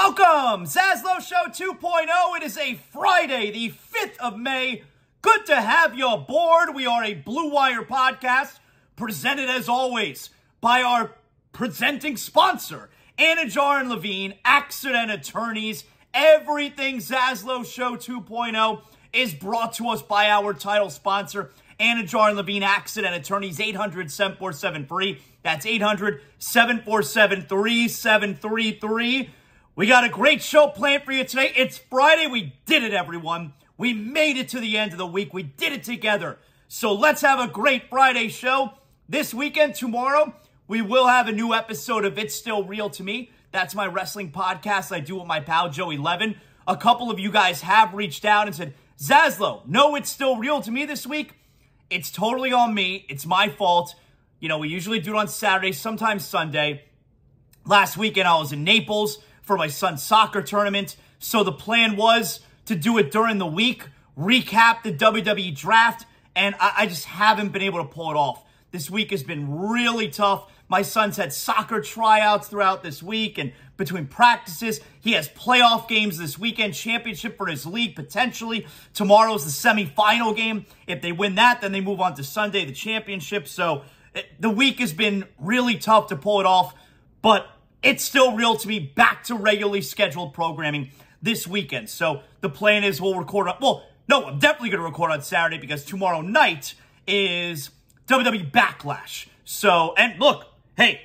Welcome, ZASLOW Show 2.0. It is a Friday, the 5th of May. Good to have you aboard. We are a Blue Wire podcast, presented as always by our presenting sponsor, Anidjar and Levine, accident attorneys. Everything ZASLOW Show 2.0 is brought to us by our title sponsor, Anidjar and Levine, accident attorneys, 800-747-FREE. That's 800-747-3733. We got a great show planned for you today. It's Friday. We did it, everyone. We made it to the end of the week. We did it together. So let's have a great Friday show. This weekend, tomorrow, we will have a new episode of It's Still Real to Me. That's my wrestling podcast I do with my pal Joey Levine. A couple of you guys have reached out and said, ZASLOW, no, it's still real to me this week. It's totally on me. It's my fault. You know, we usually do it on Saturday, sometimes Sunday. Last weekend, I was in Naples for my son's soccer tournament. So the plan was to do it during the week, recap the WWE draft, and I just haven't been able to pull it off. This week has been really tough. My son's had soccer tryouts throughout this week, and between practices, he has playoff games this weekend, championship for his league, potentially. Tomorrow's the semifinal game. If they win that, then they move on to Sunday, the championship. So the week has been really tough to pull it off, but it's still real to me. Back to regularly scheduled programming this weekend. So the plan is we'll record on, well, no, I'm definitely going to record on Saturday because tomorrow night is WWE Backlash. So, and look, hey,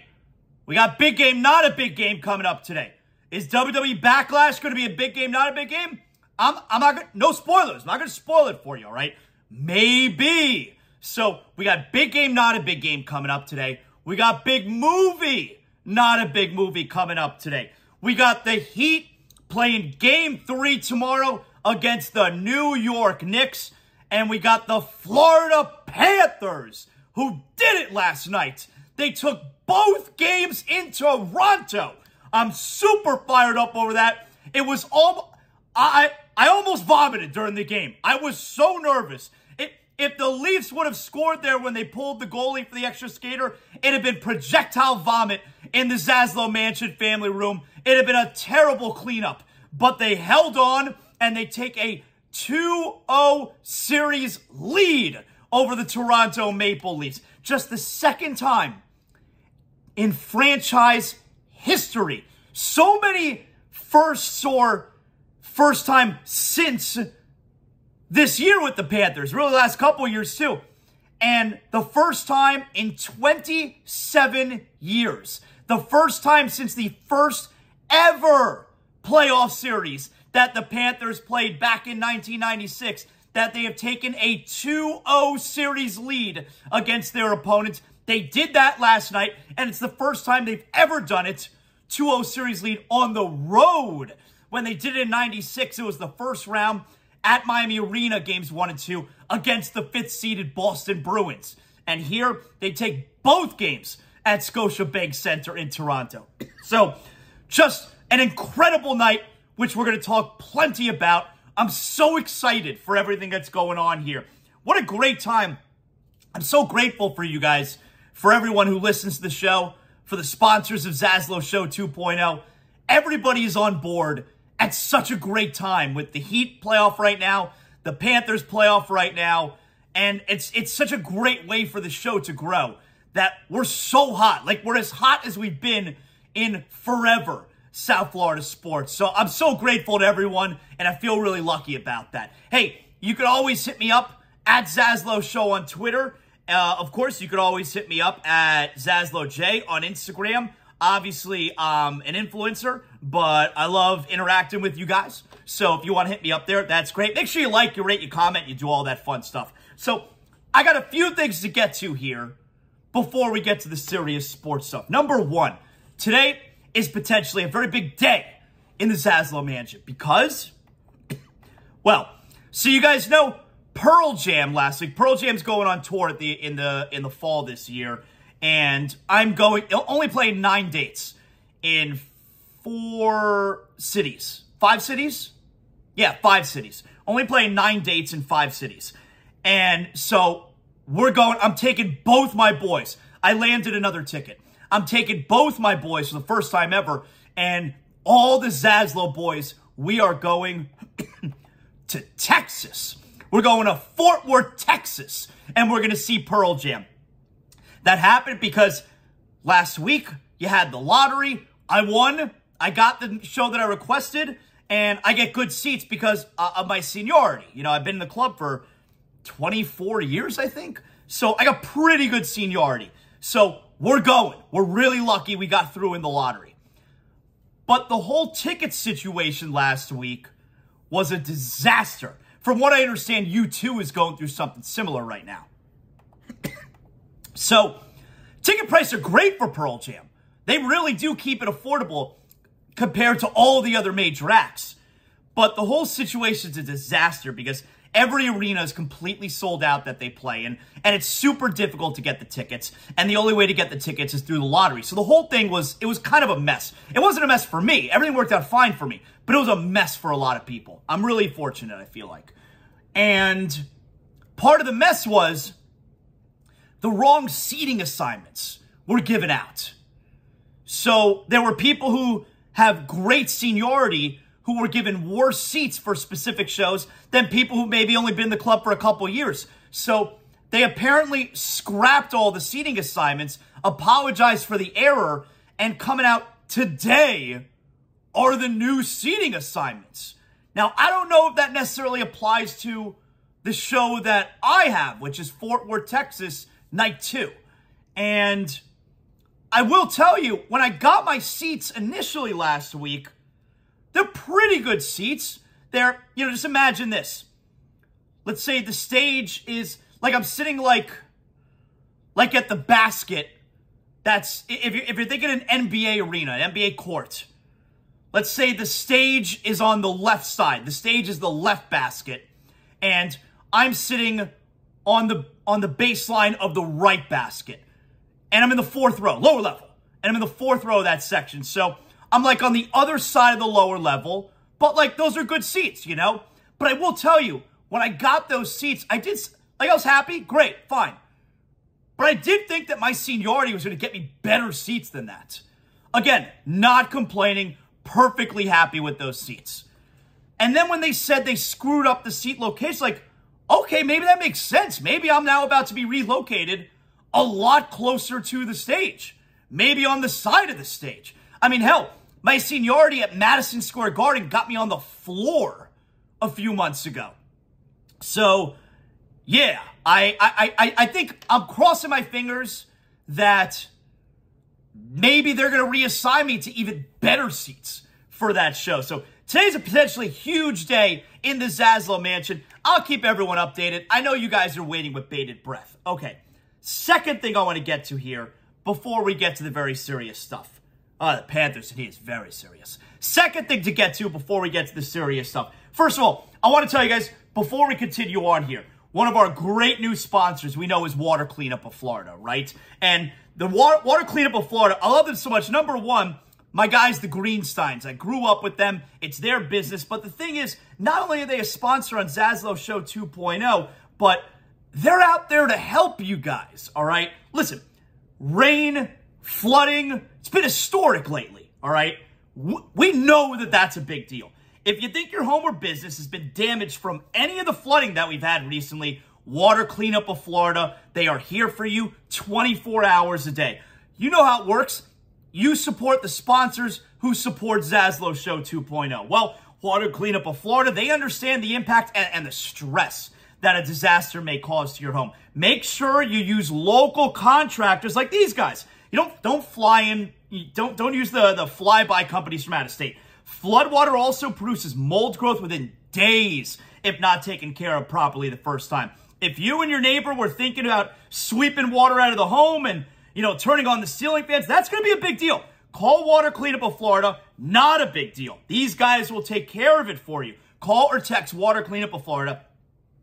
we got big game, not a big game coming up today. Is WWE Backlash going to be a big game, not a big game? I'm not going to, no spoilers. I'm not going to spoil it for you, all right? Maybe. So we got big game, not a big game coming up today. We got big movie, not a big movie coming up today. We got the Heat playing Game 3 tomorrow against the New York Knicks. And we got the Florida Panthers, who did it last night. They took both games in Toronto. I'm super fired up over that. It was all... I almost vomited during the game. I was so nervous. If the Leafs would have scored there when they pulled the goalie for the extra skater, it'd have been projectile vomit in the ZASLOW Mansion family room. It'd have been a terrible cleanup. But they held on, and they take a 2-0 series lead over the Toronto Maple Leafs. Just the second time in franchise history. So many firsts or first time since this year with the Panthers, really the last couple years too. And the first time in 27 years. The first time since the first ever playoff series that the Panthers played back in 1996 that they have taken a 2-0 series lead against their opponents. They did that last night, and it's the first time they've ever done it. 2-0 series lead on the road. When they did it in 96, it was the first round at Miami Arena, games 1 and 2, against the 5th-seeded Boston Bruins. And here, they take both games at Scotiabank Center in Toronto. So, just an incredible night, which we're going to talk plenty about. I'm so excited for everything that's going on here. What a great time. I'm so grateful for you guys, for everyone who listens to the show, for the sponsors of ZASLOW Show 2.0. Everybody is on board at such a great time with the Heat playoff right now, the Panthers playoff right now, and it's such a great way for the show to grow that we're so hot. Like, we're as hot as we've been in forever, South Florida sports. So I'm so grateful to everyone, and I feel really lucky about that. Hey, you can always hit me up at ZASLOW Show on Twitter. Of course, you could always hit me up at ZASLOWJ on Instagram. Obviously, I'm an influencer, but I love interacting with you guys. So if you want to hit me up there, that's great. Make sure you like, you rate, you comment, you do all that fun stuff. So I got a few things to get to here before we get to the serious sports stuff. Number one, today is potentially a very big day in the ZASLOW Mansion because, well, so you guys know Pearl Jam last week. Pearl Jam's going on tour at in the fall this year. And I'm only playing 9 dates in 4 cities. 5 cities? Yeah, 5 cities. Only playing 9 dates in 5 cities. And so I'm taking both my boys. I landed another ticket. I'm taking both my boys for the first time ever. And all the ZASLOW boys, we are going to Texas. We're going to Fort Worth, Texas, and we're going to see Pearl Jam. That happened because last week you had the lottery. I won. I got the show that I requested, and I get good seats because of my seniority. You know, I've been in the club for 24 years, I think. So I got pretty good seniority. So we're going. We're really lucky we got through in the lottery. But the whole ticket situation last week was a disaster. From what I understand, U2 is going through something similar right now. So ticket prices are great for Pearl Jam. They really do keep it affordable compared to all the other major acts. But the whole situation is a disaster because every arena is completely sold out that they play in, and it's super difficult to get the tickets, and the only way to get the tickets is through the lottery. So the whole thing was kind of a mess. It wasn't a mess for me. Everything worked out fine for me, but it was a mess for a lot of people. I'm really fortunate, I feel like. And part of the mess was the wrong seating assignments were given out. So there were people who have great seniority who were given worse seats for specific shows than people who maybe only been in the club for a couple years. So they apparently scrapped all the seating assignments, apologized for the error, and coming out today are the new seating assignments. Now, I don't know if that necessarily applies to the show that I have, which is Fort Worth, Texas, Night 2. And I will tell you, when I got my seats initially last week, they're pretty good seats. They're, you know, just imagine this. Let's say the stage is, like I'm sitting like at the basket. That's, if you're thinking an NBA arena, an NBA court. Let's say the stage is on the left side. The stage is the left basket. And I'm sitting on the baseline of the right basket. And I'm in the fourth row, lower level. And I'm in the fourth row of that section. So I'm like on the other side of the lower level, but like those are good seats, you know? But I will tell you, when I got those seats, I was happy, great, fine. But I did think that my seniority was going to get me better seats than that. Again, not complaining, perfectly happy with those seats. And then when they said they screwed up the seat location, like, okay, maybe that makes sense. Maybe I'm now about to be relocated a lot closer to the stage. Maybe on the side of the stage. I mean, hell, my seniority at Madison Square Garden got me on the floor a few months ago. So, yeah, I think I'm crossing my fingers that maybe they're going to reassign me to even better seats for that show. So today's a potentially huge day in the ZASLOW Mansion. I'll keep everyone updated. I know you guys are waiting with bated breath. Okay, second thing I want to get to here before we get to the very serious stuff. The Panthers, and he is very serious. Second thing to get to before we get to the serious stuff. First of all, I want to tell you guys, before we continue on here, one of our great new sponsors we know is Water Cleanup of Florida, right? And the Water Cleanup of Florida, I love them so much. Number one, my guys, the Greensteins. I grew up with them. It's their business. But the thing is, not only are they a sponsor on ZASLOW Show 2.0, but they're out there to help you guys, all right? Listen, rain, flooding, it's been historic lately, all right? We know that that's a big deal. If you think your home or business has been damaged from any of the flooding that we've had recently, Water Cleanup of Florida, they are here for you 24 hours a day. You know how it works. You support the sponsors who support ZASLOW Show 2.0. Well, Water Cleanup of Florida, they understand the impact and the stress that a disaster may cause to your home. Make sure you use local contractors like these guys. You don't fly in, don't use the fly-by companies from out of state. Floodwater also produces mold growth within days if not taken care of properly the first time. If you and your neighbor were thinking about sweeping water out of the home and, turning on the ceiling fans, that's going to be a big deal. Call Water Cleanup of Florida. Not a big deal. These guys will take care of it for you. Call or text Water Cleanup of Florida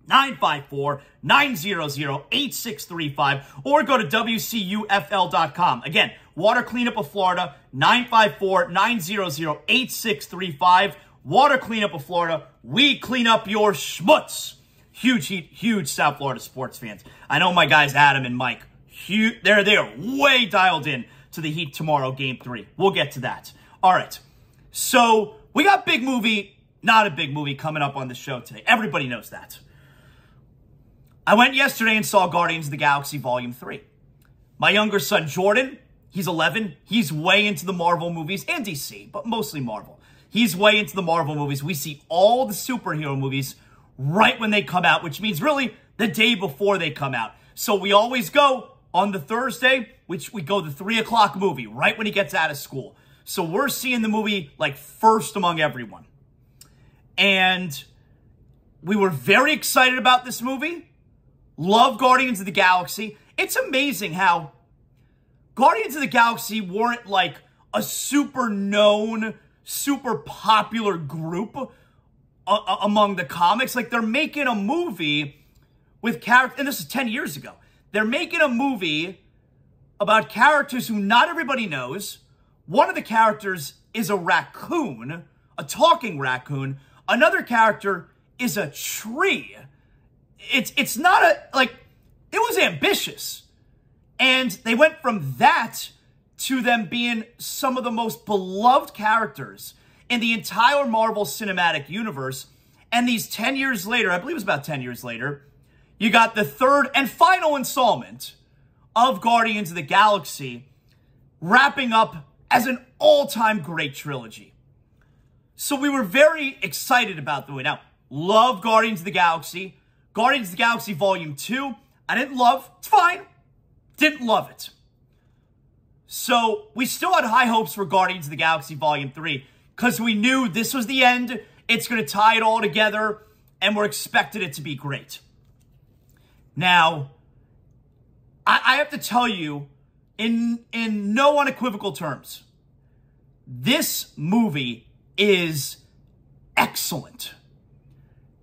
954-900-8635 or go to WCUFL.com. Again, Water Cleanup of Florida, 954-900-8635. Water Cleanup of Florida, we clean up your schmutz. Huge heat, huge South Florida sports fans. I know my guys Adam and Mike, they're way dialed in to the Heat tomorrow, Game 3. We'll get to that. All right, So we got big movie, not a big movie coming up on the show today. Everybody knows that. I went yesterday and saw Guardians of the Galaxy Volume 3. My younger son, Jordan, he's 11. He's way into the Marvel movies and DC, but mostly Marvel. He's way into the Marvel movies. We see all the superhero movies right when they come out, which means really the day before they come out. So we always go on the Thursday, which we go the 3 o'clock movie, right when he gets out of school. So we're seeing the movie like first among everyone. And we were very excited about this movie. Love Guardians of the Galaxy. It's amazing how Guardians of the Galaxy weren't like a super known, super popular group among the comics. Like, they're making a movie with characters, and this is 10 years ago. They're making a movie about characters who not everybody knows. One of the characters is a raccoon, a talking raccoon. Another character is a tree. It's not it was ambitious. And they went from that to them being some of the most beloved characters in the entire Marvel Cinematic Universe. And these 10 years later, I believe it was about 10 years later, you got the third and final installment of Guardians of the Galaxy wrapping up as an all-time great trilogy. So we were very excited about the movie. Now, love Guardians of the Galaxy. Guardians of the Galaxy Volume 2, I didn't love. It's fine. Didn't love it. So we still had high hopes for Guardians of the Galaxy Volume 3 because we knew this was the end. It's going to tie it all together, and we're expecting it to be great. Now, I have to tell you, in no unequivocal terms, this movie is excellent.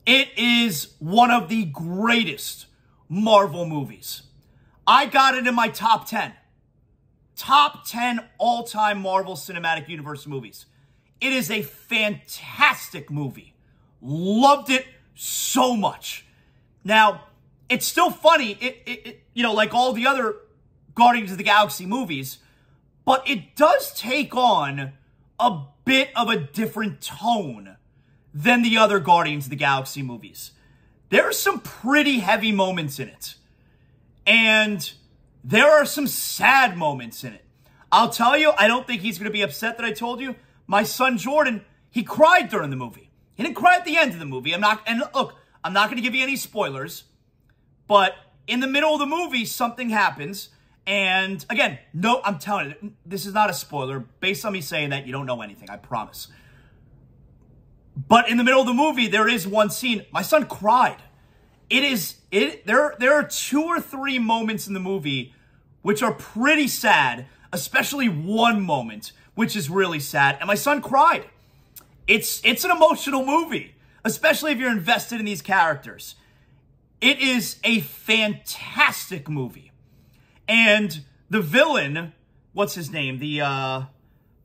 It is one of the greatest Marvel movies. I got it in my top 10. Top 10 all-time Marvel Cinematic Universe movies. It is a fantastic movie. Loved it so much. Now, it's still funny, like all the other Guardians of the Galaxy movies, but it does take on a bit of a different tone than the other Guardians of the Galaxy movies. There are some pretty heavy moments in it. And there are some sad moments in it. I'll tell you, I don't think he's going to be upset that I told you. My son Jordan, he cried during the movie. He didn't cry at the end of the movie. I'm not going to give you any spoilers. But in the middle of the movie, something happens. And again, no, I'm telling you, this is not a spoiler. Based on me saying that, you don't know anything, I promise. But in the middle of the movie, there is one scene. My son cried. There are 2 or 3 moments in the movie which are pretty sad, especially one moment, which is really sad. And my son cried. It's an emotional movie, especially if you're invested in these characters. It is a fantastic movie. And the villain, what's his name? The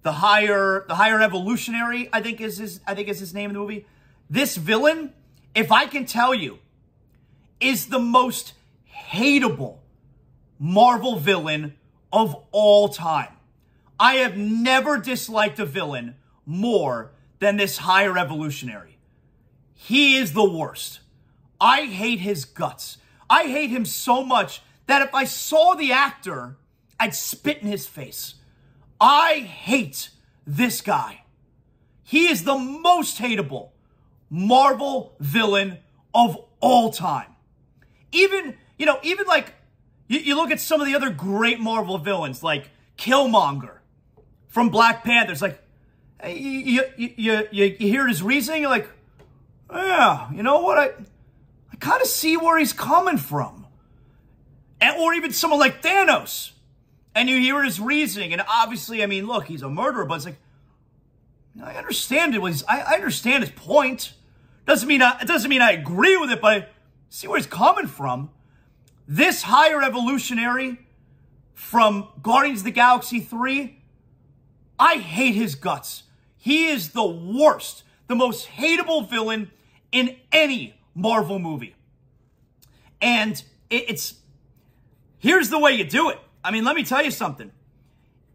higher evolutionary, I think is his name in the movie. This villain, if I can tell you, is the most hateable Marvel villain of all time. I have never disliked a villain more than this higher evolutionary. He is the worst. I hate his guts. I hate him so much that if I saw the actor, I'd spit in his face. I hate this guy. He is the most hateable Marvel villain of all time. Even like, you look at some of the other great Marvel villains, like Killmonger from Black Panther. It's like, you hear his reasoning, you're like, yeah, you know what, I kind of see where he's coming from. Or even someone like Thanos. And you hear his reasoning, and obviously, I mean, look, he's a murderer, but it's like, I understand it. I understand his point. It doesn't mean I agree with it, but I see where he's coming from. This higher evolutionary from Guardians of the Galaxy 3, I hate his guts. He is the worst, the most hateable villain in any Marvel movie. And here's the way you do it. I mean, let me tell you something.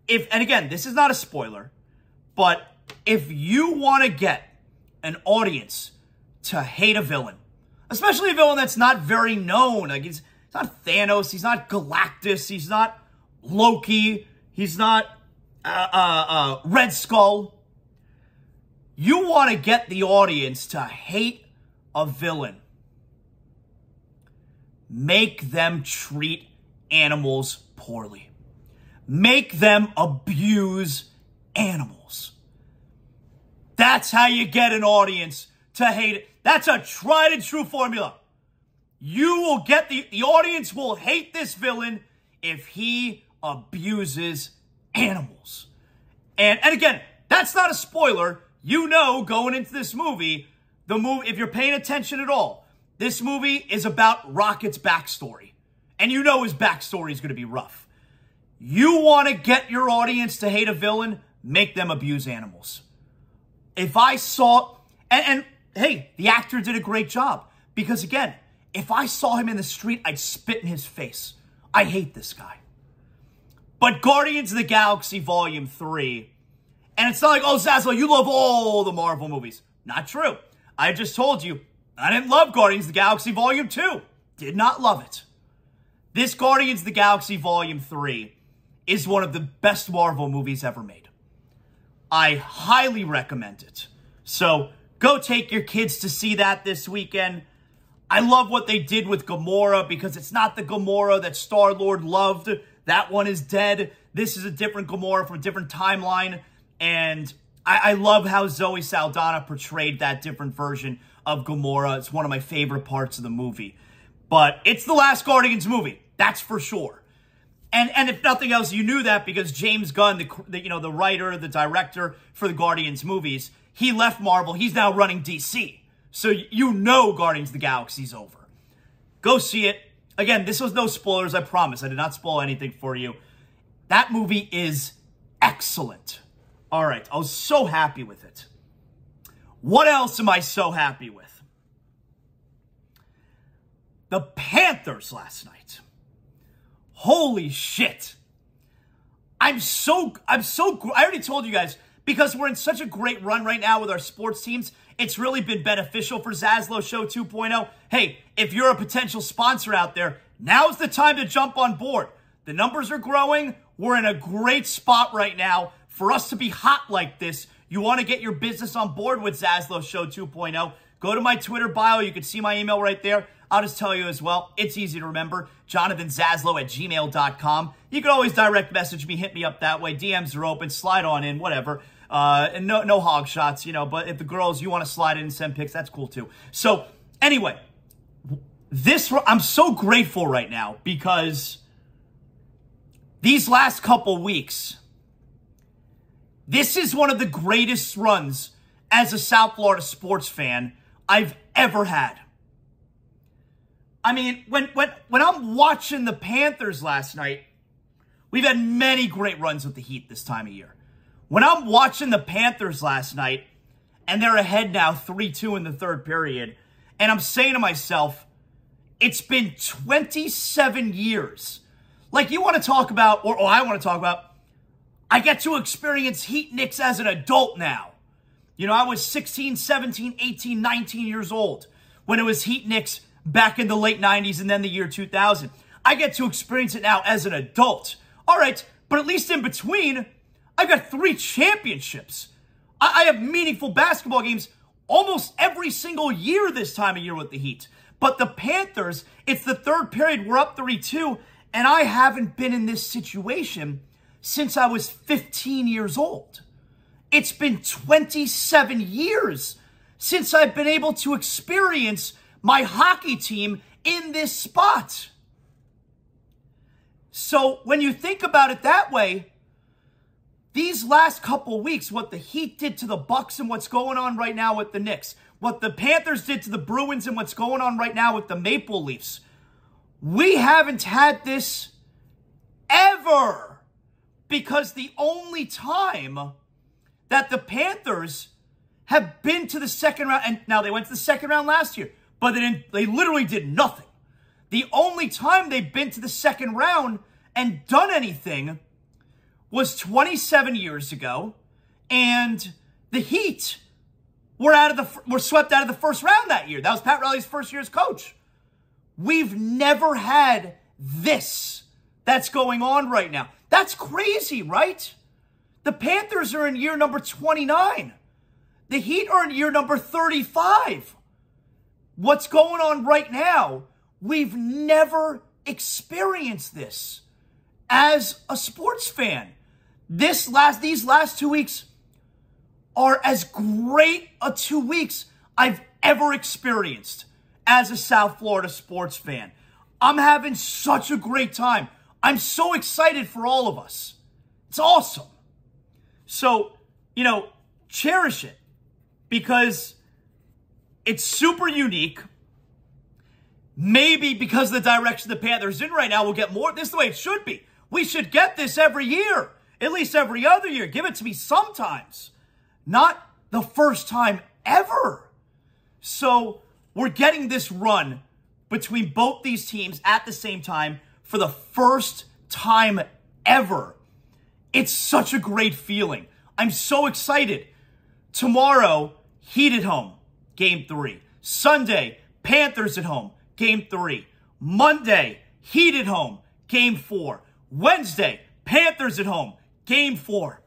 And again, this is not a spoiler, but if you want to get an audience to hate a villain, especially a villain that's not very known, like he's not Thanos, he's not Galactus, he's not Loki, he's not Red Skull. You want to get the audience to hate a villain. Make them treat animals poorly. Make them abuse animals. That's how you get an audience to hate it. That's a tried and true formula. You will get the audience will hate this villain if he abuses animals. And again, that's not a spoiler. You know, going into this movie, if you're paying attention at all, this movie is about Rocket's backstory. And you know his backstory is going to be rough. You want to get your audience to hate a villain, make them abuse animals. If I saw, and hey, the actor did a great job. Because again, if I saw him in the street, I'd spit in his face. I hate this guy. But Guardians of the Galaxy Volume 3, and it's not like, oh, Zaslow, you love all the Marvel movies. Not true. I just told you, I didn't love Guardians of the Galaxy Volume 2. Did not love it. This Guardians of the Galaxy Volume 3 is one of the best Marvel movies ever made. I highly recommend it. So go take your kids to see that this weekend. I love what they did with Gamora because it's not the Gamora that Star-Lord loved. That one is dead. This is a different Gamora from a different timeline. And I love how Zoe Saldana portrayed that different version of Gamora. It's one of my favorite parts of the movie. But it's the last Guardians movie. That's for sure. And if nothing else, you knew that because James Gunn, the writer, the director for the Guardians movies, he left Marvel. He's now running DC. So you know Guardians of the Galaxy's over. Go see it. Again, this was no spoilers, I promise. I did not spoil anything for you. That movie is excellent. All right, I was so happy with it. What else am I so happy with? The Panthers last night. Holy shit. I already told you guys, because we're in such a great run right now with our sports teams, it's really been beneficial for ZASLOW Show 2.0. Hey, if you're a potential sponsor out there, now's the time to jump on board. The numbers are growing. We're in a great spot right now. For us to be hot like this, you want to get your business on board with ZASLOW Show 2.0. Go to my Twitter bio. You can see my email right there. I'll just tell you as well. It's easy to remember. JonathanZaslow@gmail.com. You can always direct message me. Hit me up that way. DMs are open. Slide on in. Whatever. And no hog shots, but if the girls, you want to slide in and send pics, that's cool too. So anyway, I'm so grateful right now because these last couple weeks, this is one of the greatest runs as a South Florida sports fan I've ever had. I mean, when I'm watching the Panthers last night, we've had many great runs with the Heat this time of year. When I'm watching the Panthers last night, and they're ahead now 3-2 in the third period, and I'm saying to myself, it's been 27 years. Like you want to talk about, or I want to talk about, I get to experience Heat Knicks as an adult now. I was 16, 17, 18, 19 years old when it was Heat Knicks back in the late 90s and then the year 2000. I get to experience it now as an adult. All right, but at least in between, I've got 3 championships. I have meaningful basketball games almost every single year this time of year with the Heat. But the Panthers, it's the third period, we're up 3-2, and I haven't been in this situation since I was 15 years old. It's been 27 years since I've been able to experience my hockey team in this spot. So when you think about it that way, these last couple weeks, what the Heat did to the Bucks and what's going on right now with the Knicks, what the Panthers did to the Bruins and what's going on right now with the Maple Leafs, we haven't had this ever. Because the only time that the Panthers have been to the second round, and now they went to the second round last year, but they literally did nothing. The only time they've been to the second round and done anything was 27 years ago, and The Heat were swept out of the first round that year. That was Pat Riley's first year as coach. We've never had this that's going on right now. That's crazy, right? The Panthers are in year number 29. The Heat are in year number 35. What's going on right now, we've never experienced this as a sports fan. These last 2 weeks are as great a 2 weeks I've ever experienced as a South Florida sports fan. I'm having such a great time. I'm so excited for all of us. It's awesome. So, cherish it because it's super unique. Maybe because of the direction the Panthers in right now, we'll get more. This is the way it should be. We should get this every year, at least every other year. Give it to me sometimes. Not the first time ever. So we're getting this run between both these teams at the same time for the first time ever. It's such a great feeling. I'm so excited. Tomorrow, Heat at home, Game 3. Sunday, Panthers at home, Game 3. Monday, Heat at home, Game 4. Wednesday, Panthers at home, Game 4.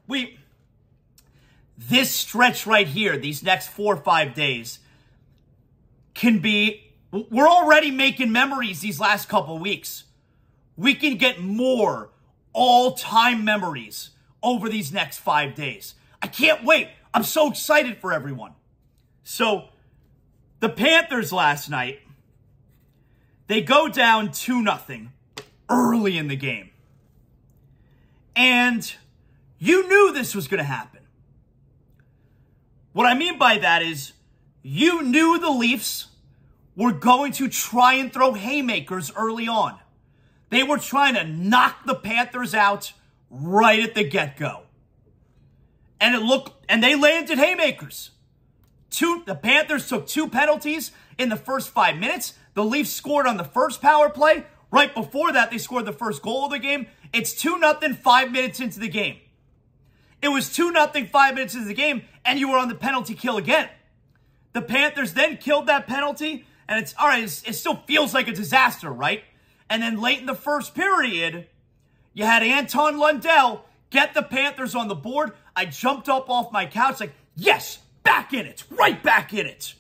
This stretch right here, these next 4 or 5 days, we're already making memories these last couple weeks. We can get more all-time memories over these next 5 days. I can't wait. I'm so excited for everyone. So, the Panthers last night, they go down 2-0 early in the game. And you knew this was going to happen. What I mean by that is you knew the Leafs were going to try and throw haymakers early on. They were trying to knock the Panthers out right at the get-go. And they landed haymakers. The Panthers took 2 penalties in the first 5 minutes. The Leafs scored on the first power play. Right before that, they scored the first goal of the game. It's 2-0 5 minutes into the game. It was 2-0 5 minutes into the game, and you were on the penalty kill again. The Panthers then killed that penalty, and it's all right. It still feels like a disaster, right? And then late in the first period, you had Anton Lundell get the Panthers on the board. I jumped up off my couch like, yes, back in it, right back in it.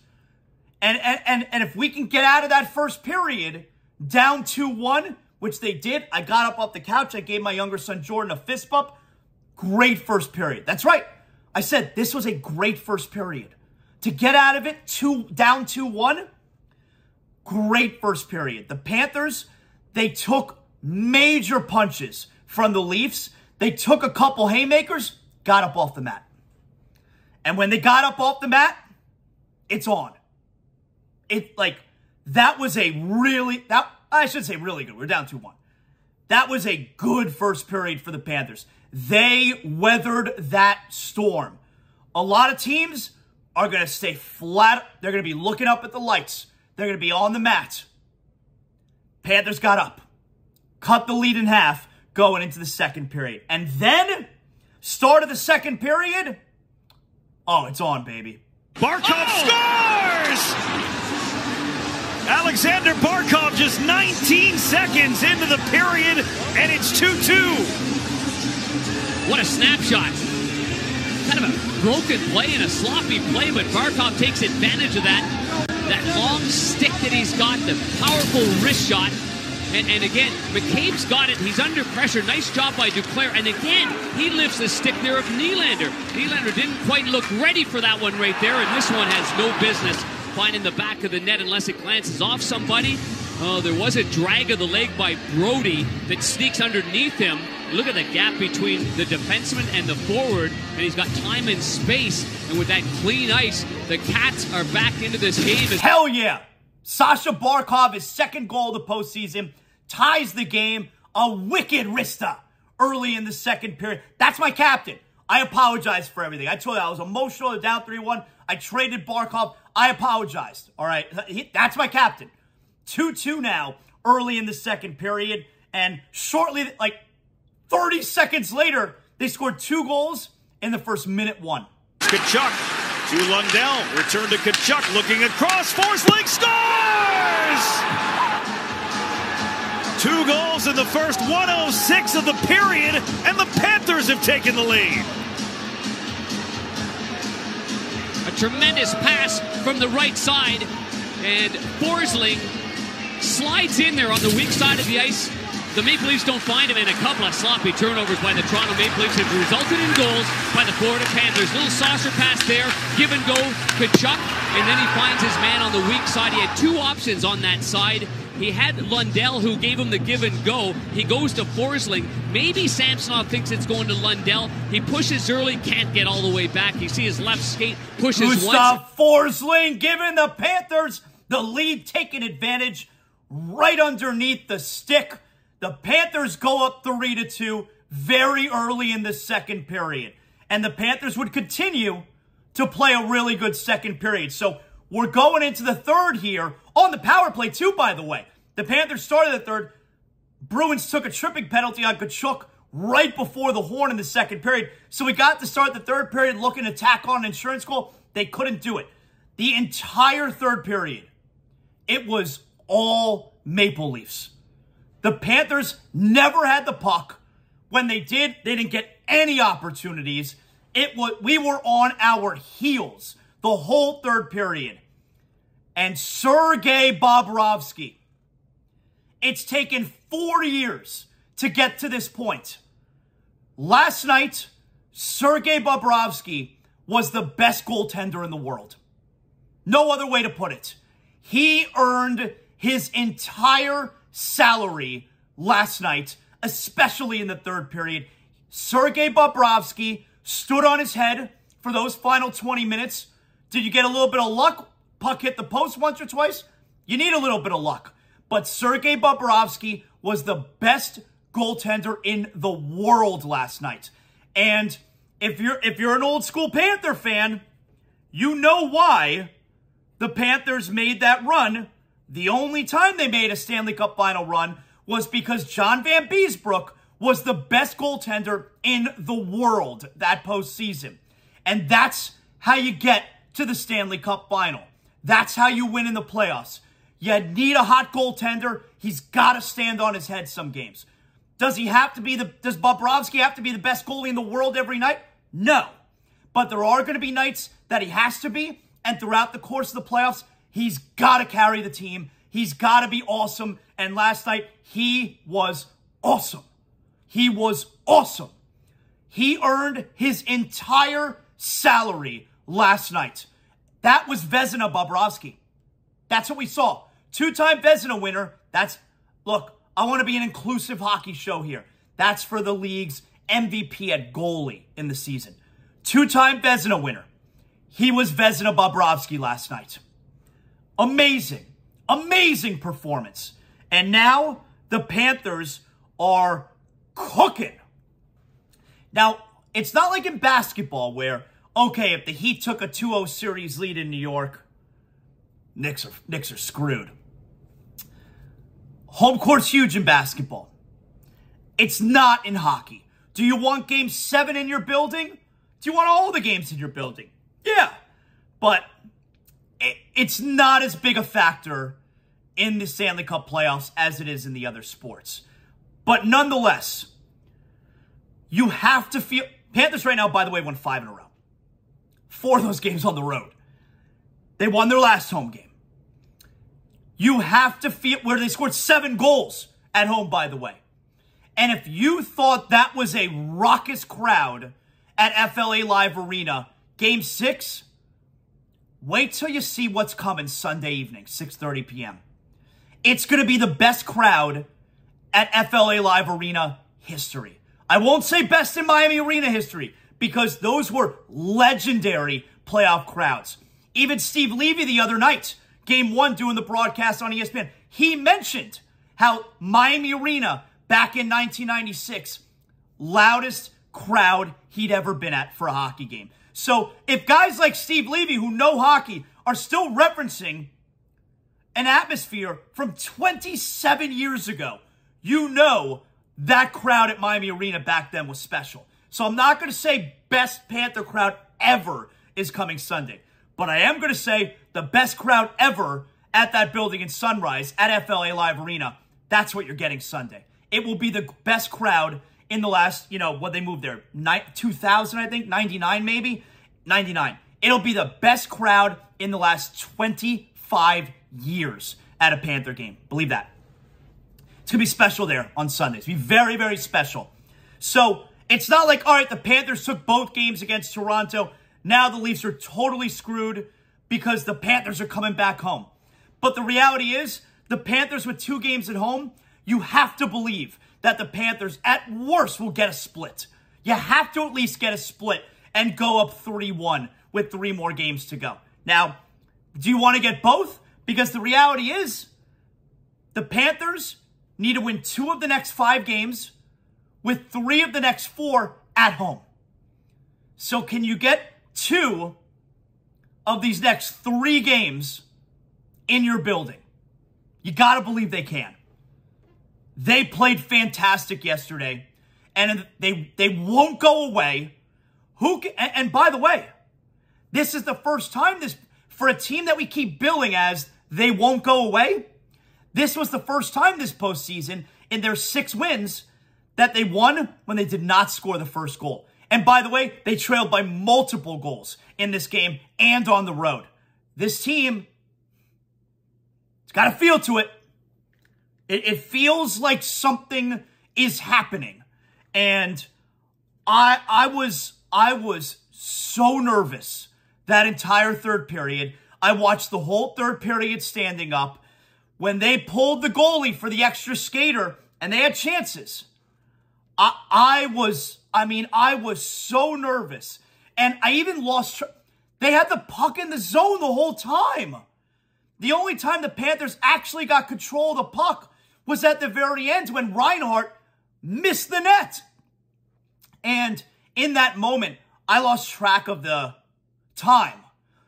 And if we can get out of that first period down 2-1, which they did, I got up off the couch. I gave my younger son Jordan a fist bump. Great first period. That's right. I said this was a great first period. To get out of it, down 2-1, great first period. The Panthers, they took major punches from the Leafs. They took a couple haymakers, got up off the mat. And when they got up off the mat, it's on. That was I should say really good. We're down 2-1. That was a good first period for the Panthers. They weathered that storm. A lot of teams are going to stay flat. They're going to be looking up at the lights. They're going to be on the mat. Panthers got up, cut the lead in half going into the second period. And then, start of the second period, oh, it's on, baby. Barkov scores! Alexander Barkov just 19 seconds into the period, and it's 2-2. What a snapshot. Kind of a broken play and a sloppy play, but Barkov takes advantage of that long stick that he's got, the powerful wrist shot. And again, McCabe's got it. He's under pressure. Nice job by Duclair. And again, he lifts the stick there of Nylander. Nylander didn't quite look ready for that one right there, and this one has no business finding the back of the net unless it glances off somebody. Oh, there was a drag of the leg by Brody that sneaks underneath him. Look at the gap between the defenseman and the forward, and he's got time and space. And with that clean ice, the Cats are back into this game. Hell yeah! Sasha Barkov, his second goal of the postseason, ties the game. A wicked wrista early in the second period. That's my captain. I apologize for everything. I told you I was emotional, down 3-1. I traded Barkov. I apologized. All right, that's my captain. 2-2 now, early in the second period. And shortly, 30 seconds later, they scored 2 goals in the first minute 1. Tkachuk to Lundell. Return to Tkachuk, looking across. Forsling scores! 2 goals in the first 1:06 of the period, and the Panthers have taken the lead. A tremendous pass from the right side, and Forsling slides in there on the weak side of the ice. The Maple Leafs don't find him, and a couple of sloppy turnovers by the Toronto Maple Leafs have resulted in goals by the Florida Panthers. Little saucer pass there, give and go, Tkachuk, and then he finds his man on the weak side. He had 2 options on that side. He had Lundell, who gave him the give and go. He goes to Forsling. Maybe Samsonov thinks it's going to Lundell. He pushes early, can't get all the way back. You see his left skate pushes once. Forsling giving the Panthers the lead, taking advantage right underneath the stick. The Panthers go up 3-2 very early in the second period. And the Panthers would continue to play a really good second period. So we're going into the third here on the power play too, by the way. The Panthers started the third. Bruins took a tripping penalty on Tkachuk right before the horn in the second period. So we got to start the third period looking to tack on an insurance goal. They couldn't do it. The entire third period, it was all Maple Leafs. The Panthers never had the puck. When they did, they didn't get any opportunities. We were on our heels the whole third period. And Sergei Bobrovsky, it's taken 4 years to get to this point. Last night, Sergei Bobrovsky was the best goaltender in the world. No other way to put it. He earned his entire salary last night, especially in the third period. Sergei Bobrovsky stood on his head for those final 20 minutes. Did you get a little bit of luck? Puck hit the post once or twice? You need a little bit of luck. But Sergei Bobrovsky was the best goaltender in the world last night. And if you're an old school Panther fan, you know why the Panthers made that run. The only time they made a Stanley Cup final run was because John Van Beesbrook was the best goaltender in the world that postseason. And that's how you get to the Stanley Cup final. That's how you win in the playoffs. You need a hot goaltender. He's got to stand on his head some games. Does Bobrovsky have to be the best goalie in the world every night? No. But there are going to be nights that he has to be, and throughout the course of the playoffs, he's got to carry the team. He's got to be awesome. And last night, he was awesome. He was awesome. He earned his entire salary last night. That was Vezina Bobrovsky. That's what we saw. 2-time Vezina winner. Look, I want to be an inclusive hockey show here. That's for the league's MVP at goalie in the season. 2-time Vezina winner. He was Vezina Bobrovsky last night. Amazing. Amazing performance. And now the Panthers are cooking. Now, it's not like in basketball where, okay, if the Heat took a 2-0 series lead in New York, Knicks are screwed. Home court's huge in basketball. It's not in hockey. Do you want Game 7 in your building? Do you want all the games in your building? Yeah. But it's not as big a factor in the Stanley Cup playoffs as it is in the other sports. But nonetheless, you have to feel... Panthers right now, by the way, won 5 in a row. 4 of those games on the road. They won their last home game. You have to feel... Where they scored 7 goals at home, by the way. And if you thought that was a raucous crowd at FLA Live Arena, Game 6, wait till you see what's coming Sunday evening, 6:30 p.m. It's going to be the best crowd at FLA Live Arena history. I won't say best in Miami Arena history because those were legendary playoff crowds. Even Steve Levy the other night, Game 1 doing the broadcast on ESPN, he mentioned how Miami Arena back in 1996, loudest crowd he'd ever been at for a hockey game. So if guys like Steve Levy who know hockey are still referencing an atmosphere from 27 years ago, you know that crowd at Miami Arena back then was special. So I'm not going to say best Panther crowd ever is coming Sunday. But I am going to say the best crowd ever at that building in Sunrise at FLA Live Arena, that's what you're getting Sunday. It will be the best crowd in the last, what they moved there, 2000, I think, 99 maybe, 99. It'll be the best crowd in the last 25 years at a Panther game. Believe that. It's going to be special there on Sundays. It'll be very, very special. So it's not like, all right, the Panthers took both games against Toronto. Now the Leafs are totally screwed because the Panthers are coming back home. But the reality is, the Panthers with 2 games at home, you have to believe that the Panthers, at worst, will get a split. You have to at least get a split and go up 3-1 with 3 more games to go. Now, do you want to get both? Because the reality is, the Panthers need to win 2 of the next 5 games with 3 of the next 4 at home. So can you get 2 of these next 3 games in your building? You got to believe they can. They played fantastic yesterday, and they won't go away. And by the way, this is the first time for a team that we keep billing as they won't go away. This was the first time this postseason in their 6 wins that they won when they did not score the first goal. And by the way, they trailed by multiple goals in this game and on the road. This team, it's got a feel to it. It feels like something is happening. And I was so nervous that entire third period. I watched the whole third period standing up. When they pulled the goalie for the extra skater and they had chances, I was so nervous. And I even lost. They had the puck in the zone the whole time. The only time the Panthers actually got control of the puck was at the very end when Reinhart missed the net. And in that moment, I lost track of the time.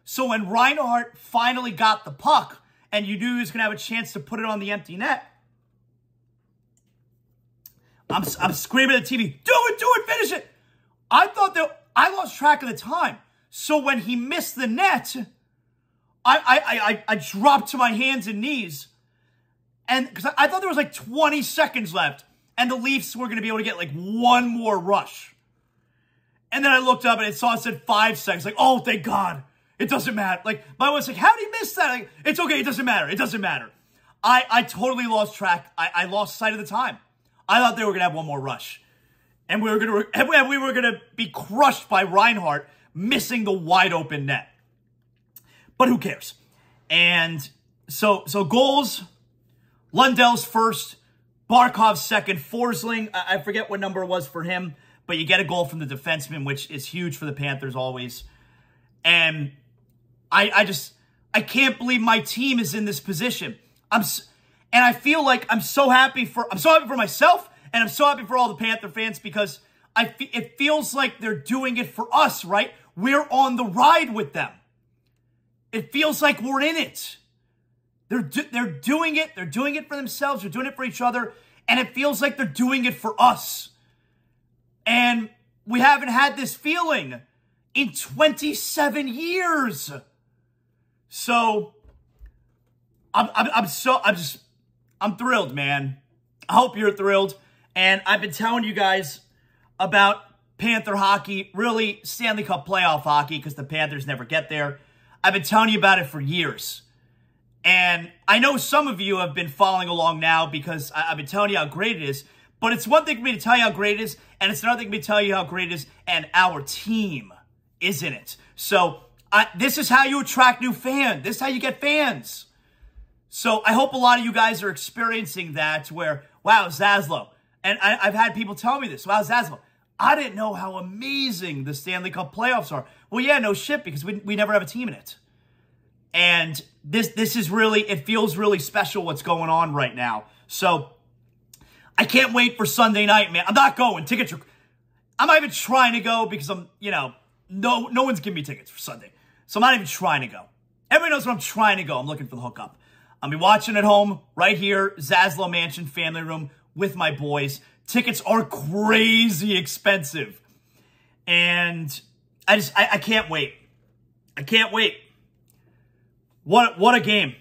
So when Reinhart finally got the puck and you knew he was going to have a chance to put it on the empty net, I'm screaming at the TV, do it, finish it. I thought that I lost track of the time. So when he missed the net, I dropped to my hands and knees. And because I thought there was like 20 seconds left and the Leafs were going to be able to get like one more rush. And then I looked up and it said 5 seconds. Like, oh, thank God. It doesn't matter. Like, my wife was like, how did he miss that? Like, it's okay. It doesn't matter. It doesn't matter. I totally lost track. I lost sight of the time. I thought they were going to have one more rush. And we were going to be crushed by Reinhart missing the wide open net. But who cares? And so goals, Lundell's first, Barkov's second, Forsling, I forget what number it was for him, but you get a goal from the defenseman, which is huge for the Panthers always. And I can't believe my team is in this position. And I feel like I'm so happy for myself, and I'm so happy for all the Panther fans because it feels like they're doing it for us, right? We're on the ride with them. It feels like we're in it. They're doing it. They're doing it for themselves. They're doing it for each other. And it feels like they're doing it for us. And we haven't had this feeling in 27 years. So I'm thrilled, man. I hope you're thrilled. And I've been telling you guys about Panther hockey, really Stanley Cup playoff hockey, because the Panthers never get there. I've been telling you about it for years. And I know some of you have been following along now because I've been telling you how great it is. But it's one thing for me to tell you how great it is, and it's another thing for me to tell you how great it is, and our team is in it. So this is how you attract new fans. This is how you get fans. So I hope a lot of you guys are experiencing that where, wow, ZASLOW. And I've had people tell me this. Wow, ZASLOW, I didn't know how amazing the Stanley Cup playoffs are. Well, yeah, no shit, because we never have a team in it. And this is really, it feels really special what's going on right now. So I can't wait for Sunday night, man. I'm not going. Tickets are, I'm not even trying to go because I'm, no one's giving me tickets for Sunday. So I'm not even trying to go. Everybody knows when I'm trying to go. I'm looking for the hookup. I'll be watching at home, right here, ZASLOW Mansion family room with my boys. Tickets are crazy expensive. And I can't wait. I can't wait. What a game.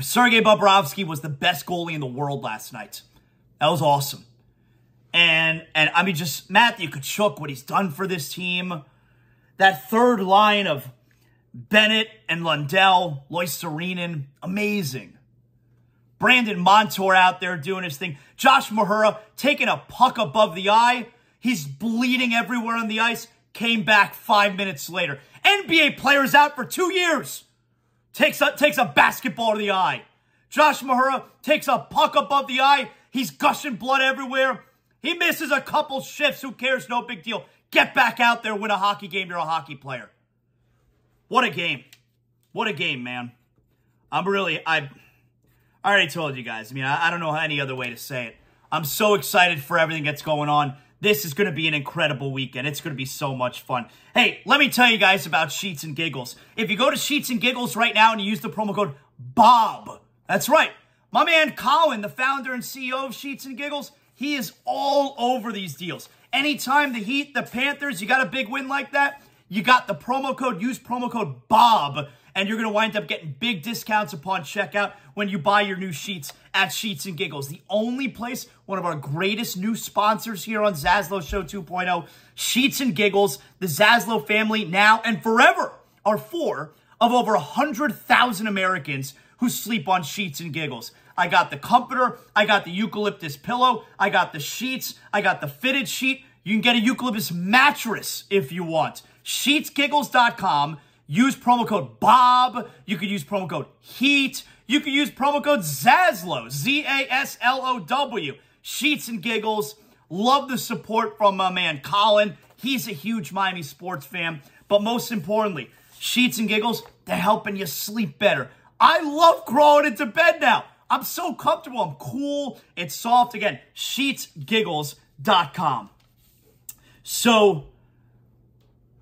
Sergei Bobrovsky was the best goalie in the world last night. That was awesome. And I mean, just Matthew Tkachuk, what he's done for this team. That third line of Bennett and Lundell, Loisterinen, amazing. Brandon Montour out there doing his thing. Josh Mahura taking a puck above the eye. He's bleeding everywhere on the ice. Came back 5 minutes later. NBA players out for 2 years. Takes a basketball to the eye. Josh Mahura takes a puck above the eye. He's gushing blood everywhere. He misses a couple shifts. Who cares? No big deal. Get back out there, win a hockey game. You're a hockey player. What a game. What a game, man. I already told you guys. I mean, I don't know any other way to say it. I'm so excited for everything that's going on. This is going to be an incredible weekend. It's going to be so much fun. Hey, let me tell you guys about Sheets and Giggles. If you go to Sheets and Giggles right now and you use the promo code BOB, that's right. My man Colin, the founder and CEO of Sheets and Giggles, he is all over these deals. Anytime the Heat, the Panthers, you got a big win like that, you got the promo code, use promo code BOB, and you're going to wind up getting big discounts upon checkout when you buy your new sheets at Sheets and Giggles. The only place, one of our greatest new sponsors here on ZASLOW Show 2.0, Sheets and Giggles, the ZASLOW family now and forever are four of over 100,000 Americans who sleep on Sheets and Giggles. I got the comforter, I got the eucalyptus pillow, I got the sheets, I got the fitted sheet. You can get a eucalyptus mattress if you want. SheetsGiggles.com. Use promo code BOB. You could use promo code HEAT. You could use promo code ZASLOW, Z-A-S-L-O-W. Sheets and Giggles. Love the support from my man Colin. He's a huge Miami sports fan. But most importantly, Sheets and Giggles, they're helping you sleep better. I love crawling into bed now. I'm so comfortable. I'm cool. It's soft. Again, SheetsGiggles.com. So,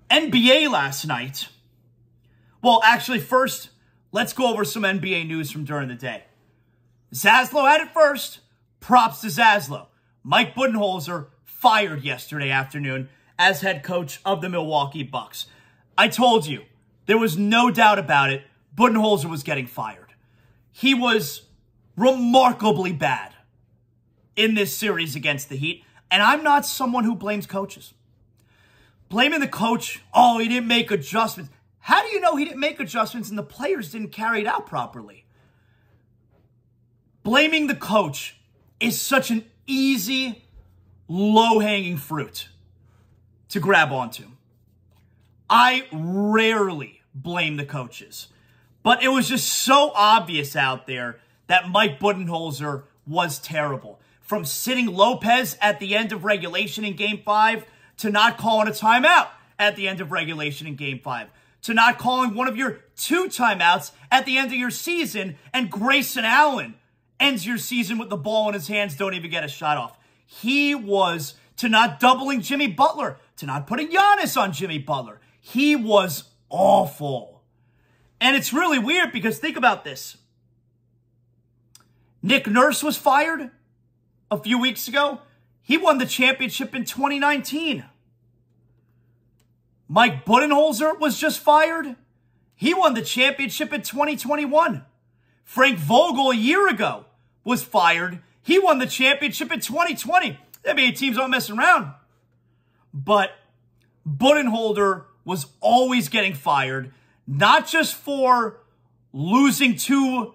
NBA last night. Well, actually, first, let's go over some NBA news from during the day. ZASLOW had it first. Props to ZASLOW. Mike Budenholzer fired yesterday afternoon as head coach of the Milwaukee Bucks. I told you, there was no doubt about it. Budenholzer was getting fired. He was remarkably bad in this series against the Heat, and I'm not someone who blames coaches. Blaming the coach, oh, he didn't make adjustments. How do you know he didn't make adjustments and the players didn't carry it out properly? Blaming the coach is such an easy, low-hanging fruit to grab onto. I rarely blame the coaches, but it was just so obvious out there that Mike Budenholzer was terrible. From sitting Lopez at the end of regulation in Game 5 to not calling a timeout at the end of regulation in Game 5. To not calling one of your 2 timeouts at the end of your season, and Grayson Allen ends your season with the ball in his hands, don't even get a shot off. He was to not doubling Jimmy Butler, to not putting Giannis on Jimmy Butler. He was awful. And it's really weird because think about this. Nick Nurse was fired a few weeks ago. He won the championship in 2019. Mike Budenholzer was just fired. He won the championship in 2021. Frank Vogel a year ago was fired. He won the championship in 2020. NBA teams aren't messing around. But Budenholzer was always getting fired, not just for losing to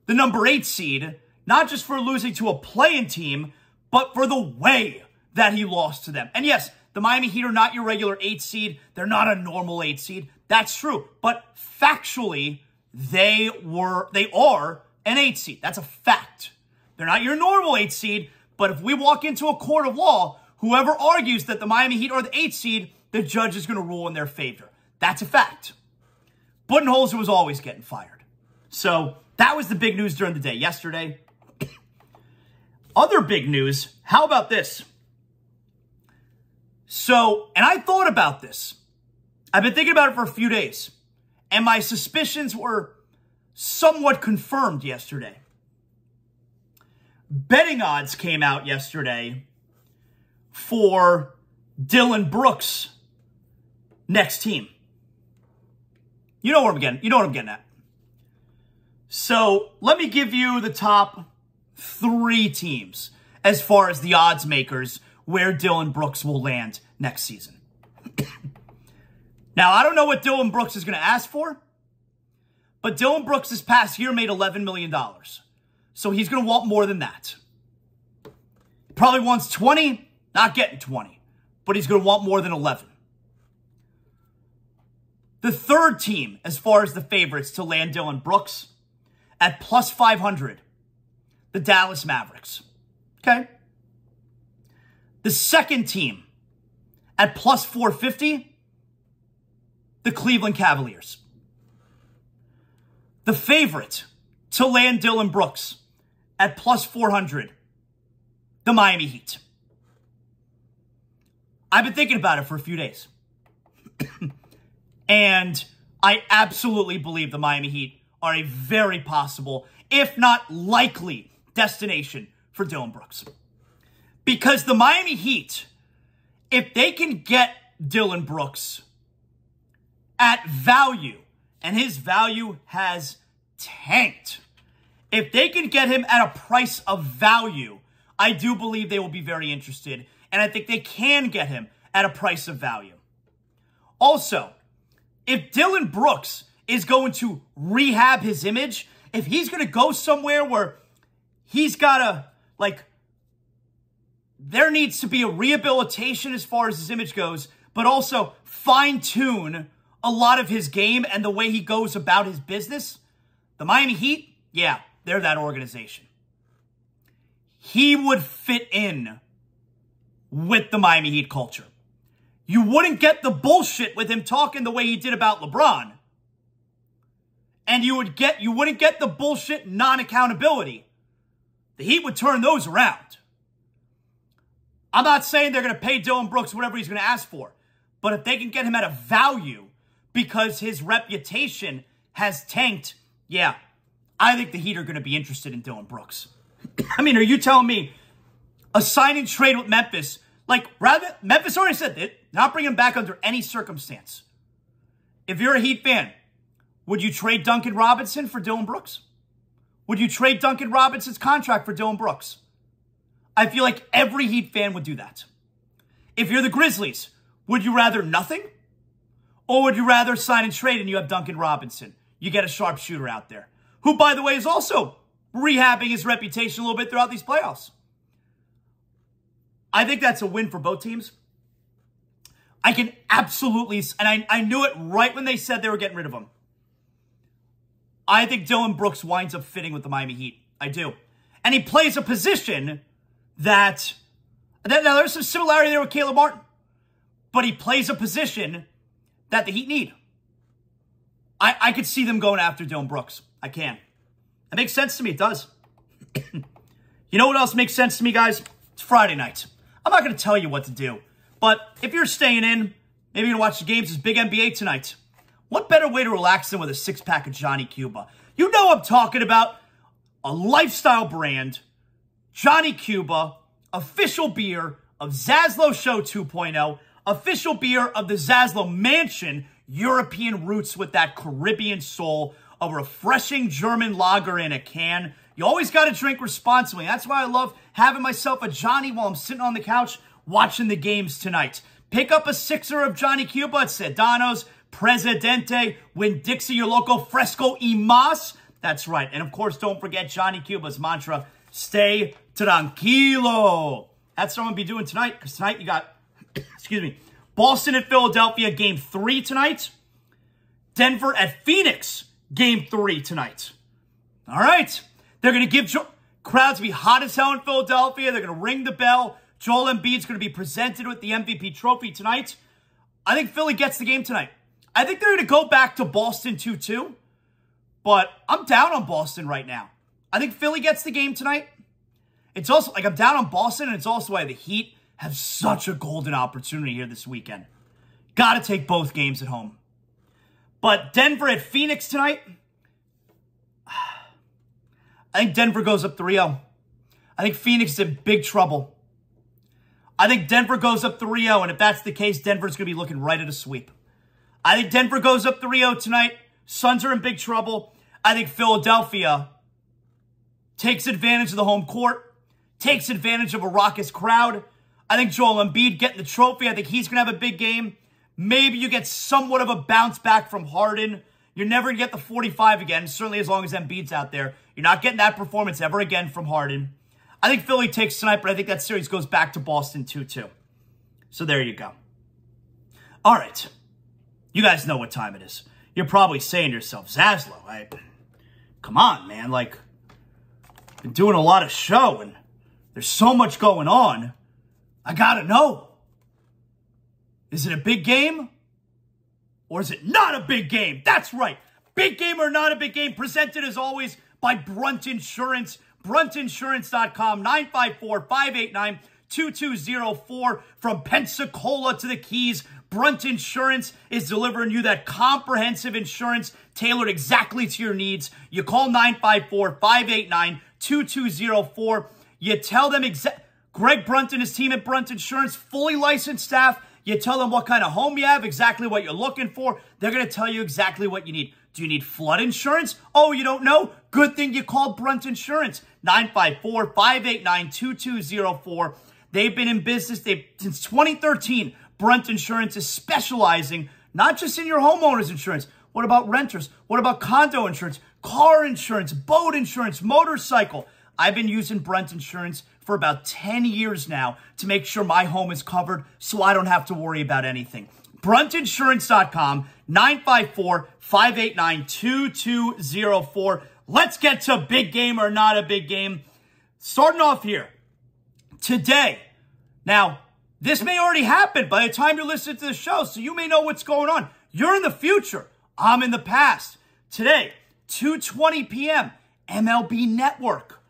the number 8 seed, not just for losing to a play-in team, but for the way that he lost to them. And yes, the Miami Heat are not your regular 8 seed. They're not a normal 8 seed. That's true. But factually, they are an 8 seed. That's a fact. They're not your normal 8 seed. But if we walk into a court of law, whoever argues that the Miami Heat are the 8 seed, the judge is going to rule in their favor. That's a fact. Budenholzer was always getting fired. So that was the big news during the day yesterday. Other big news, how about this? So, and I thought about this. I've been thinking about it for a few days. And my suspicions were somewhat confirmed yesterday. Betting odds came out yesterday for Dylan Brooks' next team. You know where I'm getting. You know what I'm getting at. So let me give you the top 3 teams as far as the odds makers where Dillon Brooks will land next season. Now, I don't know what Dillon Brooks is going to ask for, but Dillon Brooks this past year made $11 million. So he's going to want more than that. He probably wants 20, not getting 20, but he's going to want more than 11. The third team, as far as the favorites to land Dillon Brooks, at plus 500, the Dallas Mavericks. Okay? The second team, at plus 450, the Cleveland Cavaliers. The favorite to land Dillon Brooks at plus 400, the Miami Heat. I've been thinking about it for a few days. And I absolutely believe the Miami Heat are a very possible, if not likely, destination for Dillon Brooks. Because the Miami Heat, if they can get Dillon Brooks at value, and his value has tanked. If they can get him at a price of value, I do believe they will be very interested, and I think they can get him at a price of value. Also, if Dillon Brooks is going to rehab his image, if he's going to go somewhere where he's got to, there needs to be a rehabilitation as far as his image goes, but also fine-tune a lot of his game and the way he goes about his business, the Miami Heat, yeah, they're that organization. He would fit in with the Miami Heat culture. You wouldn't get the bullshit with him talking the way he did about LeBron. And you wouldn't get the bullshit non-accountability. The Heat would turn those around. I'm not saying they're going to pay Dillon Brooks whatever he's going to ask for. But if they can get him at a value because his reputation has tanked, yeah, I think the Heat are going to be interested in Dillon Brooks. I mean, are you telling me a sign and trade with Memphis, Memphis already said that, not bring him back under any circumstance. If you're a Heat fan, would you trade Duncan Robinson for Dillon Brooks? Would you trade Duncan Robinson's contract for Dillon Brooks? I feel like every Heat fan would do that. If you're the Grizzlies, would you rather nothing? Or would you rather sign and trade and you have Duncan Robinson? You get a sharpshooter out there, who, by the way, is also rehabbing his reputation a little bit throughout these playoffs. I think that's a win for both teams. I can absolutely, and I knew it right when they said they were getting rid of him. I think Dillon Brooks winds up fitting with the Miami Heat. I do. And he plays a position now there's some similarity there with Caleb Martin. But he plays a position that the Heat need. I could see them going after Dillon Brooks. I can. It makes sense to me. It does. You know what else makes sense to me, guys? It's Friday night. I'm not going to tell you what to do. But if you're staying in, maybe you're going to watch the games. It's big NBA tonight. What better way to relax than with a 6-pack of Johnny Cuba? You know I'm talking about a lifestyle brand, Johnny Cuba, official beer of ZASLOW Show 2.0, official beer of the ZASLOW Mansion, European roots with that Caribbean soul, a refreshing German lager in a can. You always got to drink responsibly. That's why I love having myself a Johnny while I'm sitting on the couch watching the games tonight. Pick up a 6er of Johnny Cuba at Sedano's, Presidente, Winn-Dixie, your local Fresco y Mas. That's right. And of course, don't forget Johnny Cuba's mantra, stay tranquilo. That's what I'm going to be doing tonight, because tonight you got, excuse me, Boston at Philadelphia, Game 3 tonight. Denver at Phoenix, Game 3 tonight. All right. They're going to give crowds be hot as hell in Philadelphia. They're going to ring the bell. Joel Embiid's going to be presented with the MVP trophy tonight. I think Philly gets the game tonight. I think they're going to go back to Boston 2-2, but I'm down on Boston right now. I think Philly gets the game tonight. It's also, I'm down on Boston, and it's also why the Heat have such a golden opportunity here this weekend. Got to take both games at home. But Denver at Phoenix tonight, I think Denver goes up 3-0. I think Phoenix is in big trouble. I think Denver goes up 3-0, and if that's the case, Denver's going to be looking right at a sweep. I think Denver goes up 3-0 tonight. Suns are in big trouble. I think Philadelphia takes advantage of the home court, takes advantage of a raucous crowd. I think Joel Embiid getting the trophy. I think he's going to have a big game. Maybe you get somewhat of a bounce back from Harden. You're never going to get the 45 again, certainly as long as Embiid's out there. You're not getting that performance ever again from Harden. I think Philly takes tonight, but I think that series goes back to Boston 2-2. So there you go. All right. You guys know what time it is. You're probably saying to yourself, Zaslow, come on, man. Like, been doing a lot of show, and there's so much going on. I gotta know. Is it a big game? Or is it not a big game? That's right. Big game or not a big game, presented as always by Brunt Insurance. BruntInsurance.com, 954-589-2204. From Pensacola to the Keys, Brunt Insurance is delivering you that comprehensive insurance tailored exactly to your needs. You call 954-589-2204. You tell them Greg Brunt and his team at Brunt Insurance, fully licensed staff. You tell them what kind of home you have, exactly what you're looking for. They're going to tell you exactly what you need. Do you need flood insurance? Oh, you don't know? Good thing you called Brunt Insurance. 954-589-2204. They've been in business since 2013. Brunt Insurance is specializing not just in your homeowner's insurance. What about renters? What about condo insurance, car insurance, boat insurance, motorcycle? I've been using Brunt Insurance for about 10 years now to make sure my home is covered so I don't have to worry about anything. BruntInsurance.com, 954-589-2204. Let's get to big game or not a big game. Starting off here, today. Now, this may already happen by the time you're listening to the show, so you may know what's going on. You're in the future. I'm in the past. Today, 2:20 p.m., MLB Network.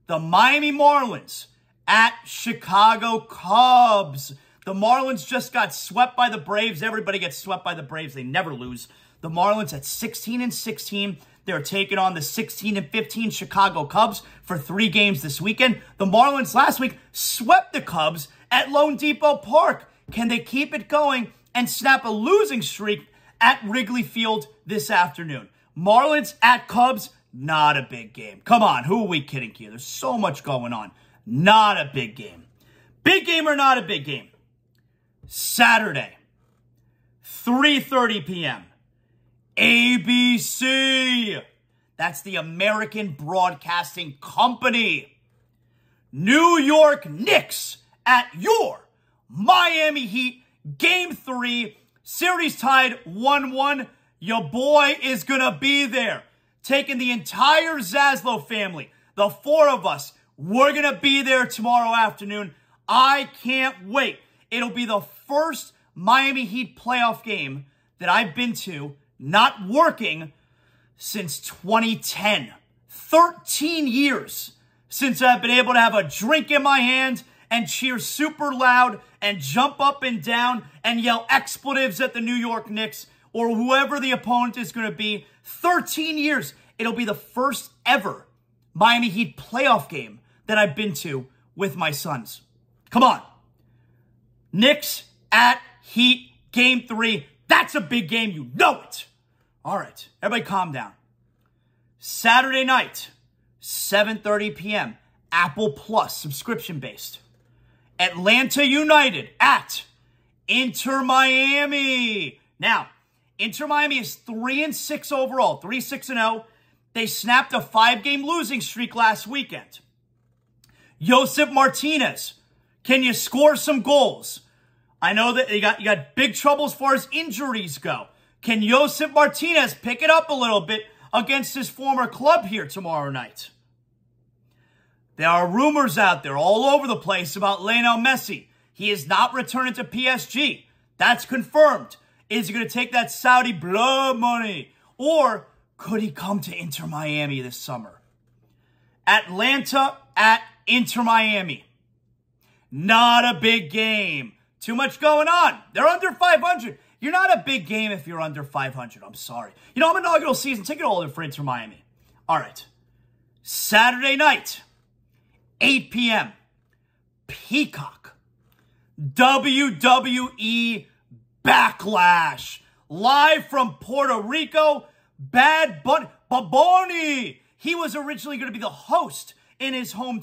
The Miami Marlins at Chicago Cubs. The Marlins just got swept by the Braves. Everybody gets swept by the Braves. They never lose. The Marlins at 16-16. They're taking on the 16-15 Chicago Cubs for 3 games this weekend. The Marlins last week swept the Cubs at Lone Depot Park. Can they keep it going and snap a losing streak at Wrigley Field this afternoon? Marlins at Cubs, not a big game. Come on, who are we kidding here? There's so much going on. Not a big game. Big game or not a big game? Saturday, 3:30 p.m. ABC. That's the American Broadcasting Company. New York Knicks at your Miami Heat. Game 3. Series tied 1-1. Your boy is going to be there. Taking the entire Zaslow family. The 4 of us. We're going to be there tomorrow afternoon. I can't wait. It'll be the first Miami Heat playoff game that I've been to, not working, since 2010. 13 years since I've been able to have a drink in my hand and cheer super loud and jump up and down and yell expletives at the New York Knicks or whoever the opponent is going to be. 13 years. It'll be the first ever Miami Heat playoff game that I've been to with my sons. Come on. Knicks at Heat, Game 3. That's a big game. You know it. All right. Everybody calm down. Saturday night, 7:30 p.m. Apple Plus, subscription-based. Atlanta United at Inter Miami. Now, Inter Miami is 3-6 overall, 3-6-0. They snapped a 5-game losing streak last weekend. Josef Martinez, can you score some goals? I know that you got big trouble as far as injuries go. Can Josef Martinez pick it up a little bit against his former club here tomorrow night? There are rumors out there all over the place about Lionel Messi. He is not returning to PSG. That's confirmed. Is he going to take that Saudi blood money? Or could he come to Inter Miami this summer? Atlanta at Inter Miami. Not a big game. Too much going on. They're under 500. You're not a big game if you're under 500. I'm sorry. You know, I'm an inaugural season ticket holder for Inter Miami. All right. Saturday night, 8 p.m. Peacock. WWE Backlash. Live from Puerto Rico. Bad Bunny, Baboni. He was originally going to be the host in his home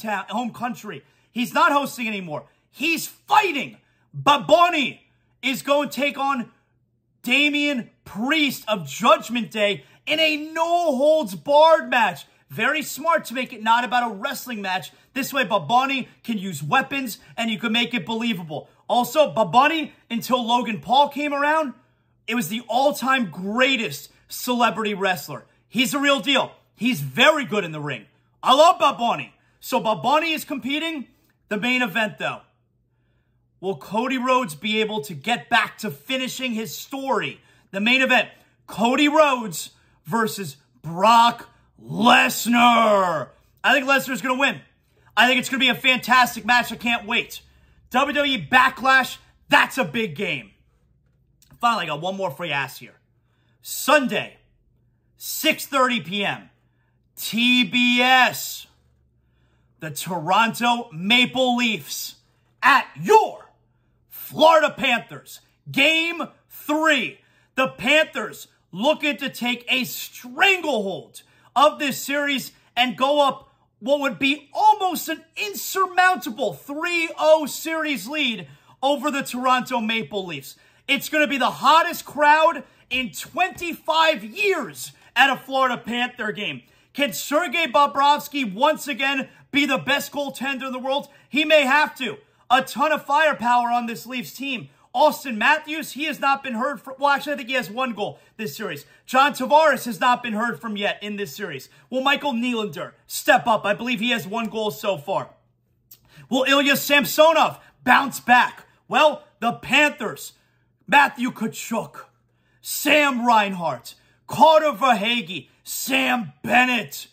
country. He's not hosting anymore. He's fighting. Baboni is going to take on Damian Priest of Judgment Day in a no-holds-barred match. Very smart to make it not about a wrestling match. This way, Baboni can use weapons, and you can make it believable. Also, Baboni, until Logan Paul came around, it was the all-time greatest celebrity wrestler. He's the real deal. He's very good in the ring. I love Baboni. So Baboni is competing. The main event, though. Will Cody Rhodes be able to get back to finishing his story? The main event, Cody Rhodes versus Brock Lesnar. I think Lesnar's going to win. I think it's going to be a fantastic match. I can't wait. WWE Backlash, that's a big game. Finally, I got one more for you ass here. Sunday, 6:30 p.m., TBS. The Toronto Maple Leafs at your Florida Panthers. Game 3. The Panthers looking to take a stranglehold of this series and go up what would be almost an insurmountable 3-0 series lead over the Toronto Maple Leafs. It's going to be the hottest crowd in 25 years at a Florida Panther game. Can Sergei Bobrovsky once again be the best goaltender in the world? He may have to. A ton of firepower on this Leafs team. Austin Matthews, he has not been heard from. Well, actually, I think he has 1 goal this series. John Tavares has not been heard from yet in this series. Will Michael Nylander step up? I believe he has 1 goal so far. Will Ilya Samsonov bounce back? Well, the Panthers, Matthew Tkachuk, Sam Reinhart, Carter Verhaeghe, Sam Bennett.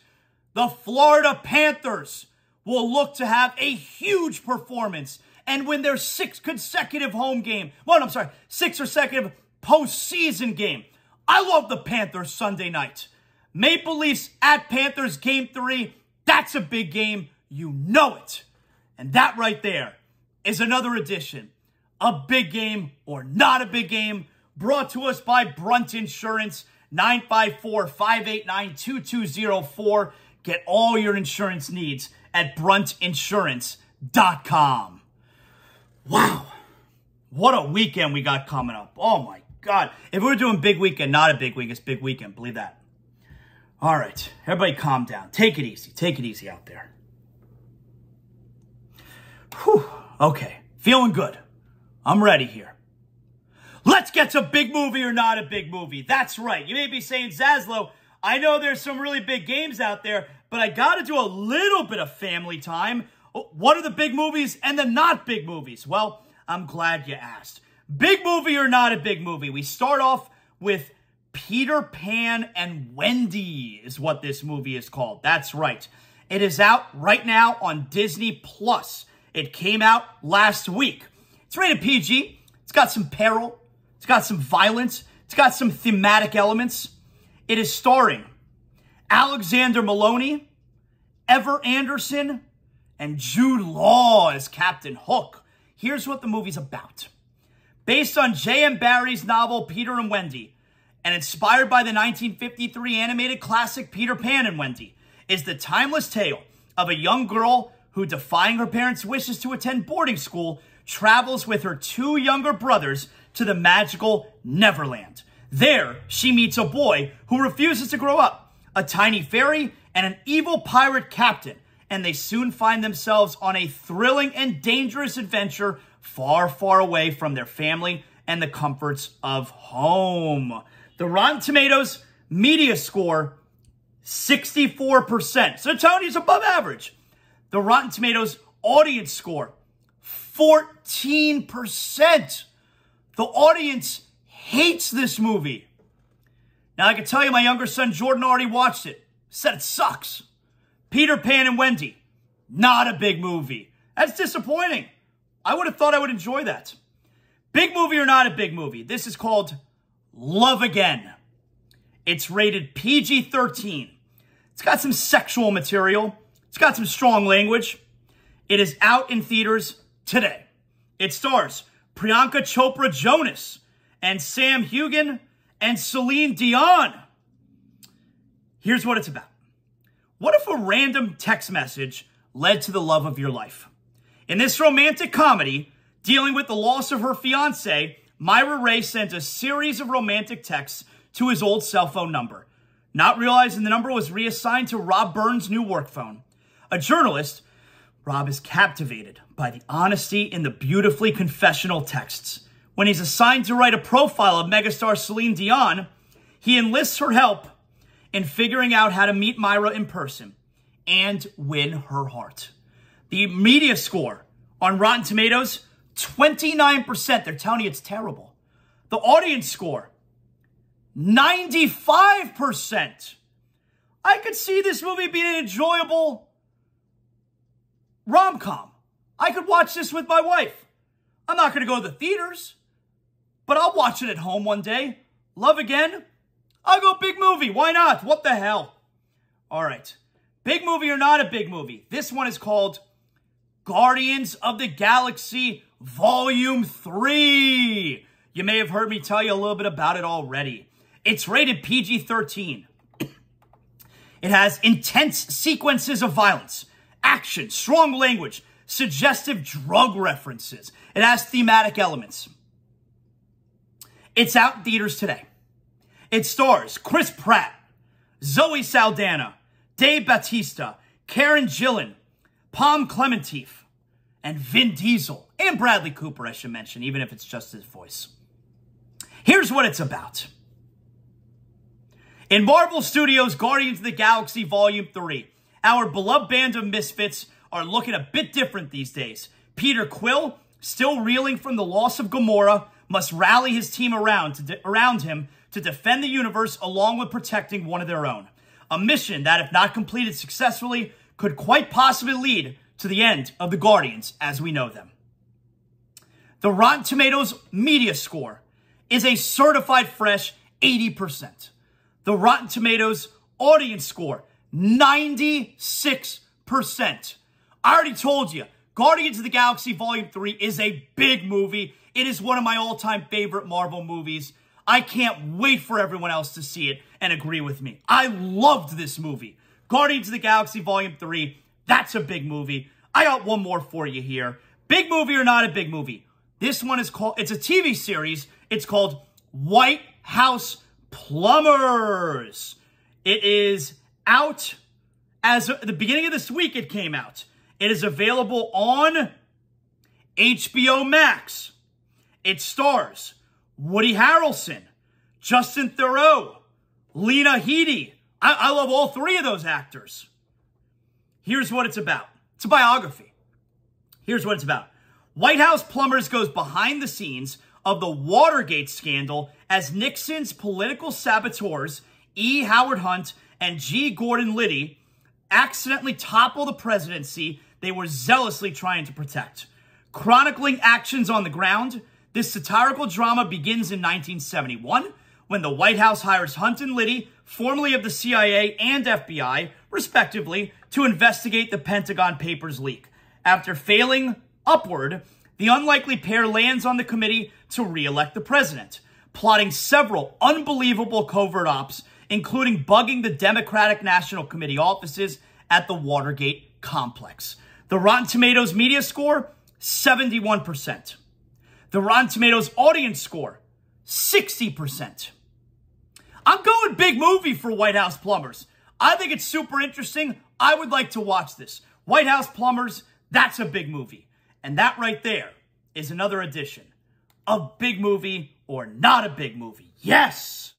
The Florida Panthers will look to have a huge performance and win their 6th consecutive home game. Well, I'm sorry, 6th consecutive postseason game. I love the Panthers Sunday night. Maple Leafs at Panthers Game 3. That's a big game. You know it. And that right there is another edition of Big Game or Not a Big Game, brought to us by Brunt Insurance, 954-589-2204. Get all your insurance needs at bruntinsurance.com. Wow. What a weekend we got coming up. Oh, my God. If we were doing big weekend, not a big week, it's big weekend. Believe that. All right. Everybody calm down. Take it easy. Take it easy out there. Whew. Okay. Feeling good. I'm ready here. Let's get to big movie or not a big movie. That's right. You may be saying, Zaslow, I know there's some really big games out there, but I got to do a little bit of family time. What are the big movies and the not big movies? Well, I'm glad you asked. Big movie or not a big movie? We start off with Peter Pan and Wendy is what this movie is called. That's right. It is out right now on Disney+. It came out last week. It's rated PG. It's got some peril. It's got some violence. It's got some thematic elements. It is starring Alexander Maloney, Ever Anderson, and Jude Law as Captain Hook. Here's what the movie's about. Based on J.M. Barrie's novel Peter and Wendy, and inspired by the 1953 animated classic Peter Pan and Wendy, is the timeless tale of a young girl who, defying her parents' wishes to attend boarding school, travels with her 2 younger brothers to the magical Neverland. There, she meets a boy who refuses to grow up, a tiny fairy, and an evil pirate captain, and they soon find themselves on a thrilling and dangerous adventure far, far away from their family and the comforts of home. The Rotten Tomatoes media score, 64%. So Tony's above average. The Rotten Tomatoes audience score, 14%. The audience hates this movie. Now, I can tell you my younger son Jordan already watched it. Said it sucks. Peter Pan and Wendy, not a big movie. That's disappointing. I would have thought I would enjoy that. Big movie or not a big movie? This is called Love Again. It's rated PG-13. It's got some sexual material. It's got some strong language. It is out in theaters today. It stars Priyanka Chopra Jonas and Sam Heughan and Celine Dion. Here's what it's about. What if a random text message led to the love of your life? In this romantic comedy, dealing with the loss of her fiancé, Myra Ray sent a series of romantic texts to his old cell phone number, not realizing the number was reassigned to Rob Burns' new work phone. A journalist, Rob is captivated by the honesty in the beautifully confessional texts. When he's assigned to write a profile of megastar Celine Dion, he enlists her help in figuring out how to meet Myra in person and win her heart. The media score on Rotten Tomatoes, 29%. They're telling you it's terrible. The audience score, 95%. I could see this movie being an enjoyable rom-com. I could watch this with my wife. I'm not going to go to the theaters, but I'll watch it at home one day. Love Again? I'll go big movie. Why not? What the hell? All right. Big movie or not a big movie? This one is called Guardians of the Galaxy Volume 3. You may have heard me tell you a little bit about it already. It's rated PG-13. It has intense sequences of violence, action, strong language, suggestive drug references. It has thematic elements. It's out in theaters today. It stars Chris Pratt, Zoe Saldana, Dave Bautista, Karen Gillan, Palm Clementif, and Vin Diesel, and Bradley Cooper, I should mention, even if it's just his voice. Here's what it's about. In Marvel Studios' Guardians of the Galaxy Volume 3, our beloved band of misfits are looking a bit different these days. Peter Quill, still reeling from the loss of Gamora, must rally his team around him to defend the universe along with protecting one of their own. A mission that, if not completed successfully, could quite possibly lead to the end of the Guardians as we know them. The Rotten Tomatoes media score is a certified fresh 80%. The Rotten Tomatoes audience score, 96%. I already told you, Guardians of the Galaxy Volume 3 is a big movie. It is one of my all-time favorite Marvel movies. I can't wait for everyone else to see it and agree with me. I loved this movie. Guardians of the Galaxy Volume 3, that's a big movie. I got one more for you here. Big movie or not a big movie? This one is called, it's a TV series. It's called White House Plumbers. It is out as the beginning of this week it came out. It is available on HBO Max. It stars Woody Harrelson, Justin Theroux, Lena Headey. I love all three of those actors. Here's what it's about. It's a biography. Here's what it's about. White House Plumbers goes behind the scenes of the Watergate scandal as Nixon's political saboteurs, E. Howard Hunt and G. Gordon Liddy, accidentally topple the presidency they were zealously trying to protect. Chronicling actions on the ground, this satirical drama begins in 1971 when the White House hires Hunt and Liddy, formerly of the CIA and FBI, respectively, to investigate the Pentagon Papers leak. After failing upward, the unlikely pair lands on the committee to re-elect the president, plotting several unbelievable covert ops, including bugging the Democratic National Committee offices at the Watergate complex. The Rotten Tomatoes media score, 71%. The Rotten Tomatoes audience score, 60%. I'm going big movie for White House Plumbers. I think it's super interesting. I would like to watch this. White House Plumbers, that's a big movie. And that right there is another edition of Big Movie or Not a Big Movie. Yes!